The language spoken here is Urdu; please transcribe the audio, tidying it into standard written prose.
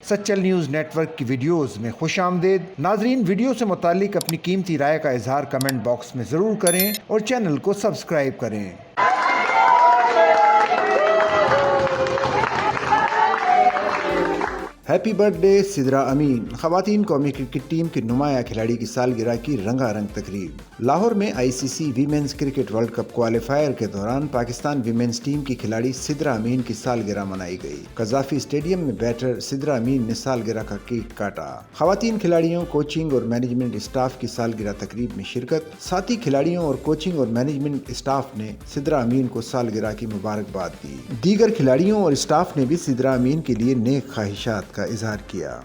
سچل نیوز نیٹ ورک کی ویڈیوز میں خوش آمدید۔ ناظرین، ویڈیو سے متعلق اپنی قیمتی رائے کا اظہار کمنٹ باکس میں ضرور کریں اور چینل کو سبسکرائب کریں۔ ہیپی برتھ ڈے سدرا امین۔ خواتین قومی کرکٹ ٹیم کی نمایاں کھلاڑی کی سالگرہ کی رنگا رنگ تقریب۔ لاہور میں I C C women's cricket world cup qualifier کے دوران پاکستان ویمنز ٹیم کی کھلاڑی سدرا امین کی سالگرہ منائی گئی۔ قذافی اسٹیڈیم میں بیٹر سدرا امین نے سالگرہ کا کیک کاٹا۔ خواتین کھلاڑیوں، کوچنگ اور مینجمنٹ اسٹاف کی سالگرہ تقریب میں شرکت۔ ساتھی کھلاڑیوں اور کوچنگ اور مینجمنٹ اسٹاف نے سدرا امین کو سالگرہ کی مبارکباد دی۔ دیگر کھلاڑیوں اور اسٹاف نے بھی سدرا امین کے لیے نیک خواہشات کا اظہار کیا۔